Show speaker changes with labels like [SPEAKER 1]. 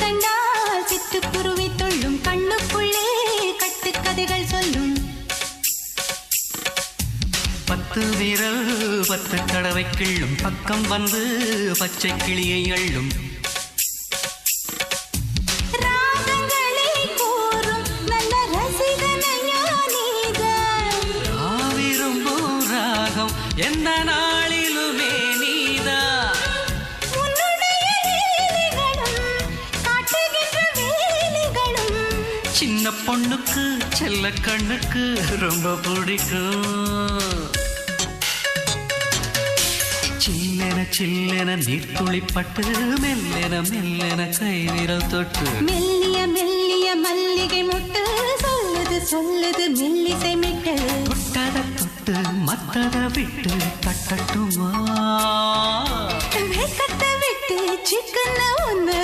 [SPEAKER 1] கண்டால் சிட்டுக்குருவி தொள்ளும் கண்ணுக்குள்ளே கட்டுக்கதைகள் சொல்லும்
[SPEAKER 2] 10 விரல் 10 தடவை கிள்ளும் பக்கம் வந்து பச்சை கிளியை அள்ளும்
[SPEAKER 1] ராகங்களை கூறும் நல்ல ரசிகனையா நீதான்
[SPEAKER 2] விரும்பும் ராகம் எந்த நாளிலுமே நீதான்
[SPEAKER 1] உன்னுடைய லீலைகளும் காட்டுகின்ற வேலைகளும்
[SPEAKER 2] சின்ன பொண்ணுக்கு செல்ல கண்ணுக்கு ரொம்ப பிடிக்கும் சில்லென சில்லென நீர்த்துளிப்பட்டு மெல்லென மெல்லென கை விரல் தொட்டு
[SPEAKER 1] மெல்லிய மெல்லிய மல்லிகை முட்டு சொல்லுது சொல்லுது மெல்லிசை மிட்டு
[SPEAKER 2] தொட்டத தொட்டு மத்தத விட்டு தட்டட்டுமா
[SPEAKER 1] வெக்கத்தை விட்டு சிக்கன ஒன்று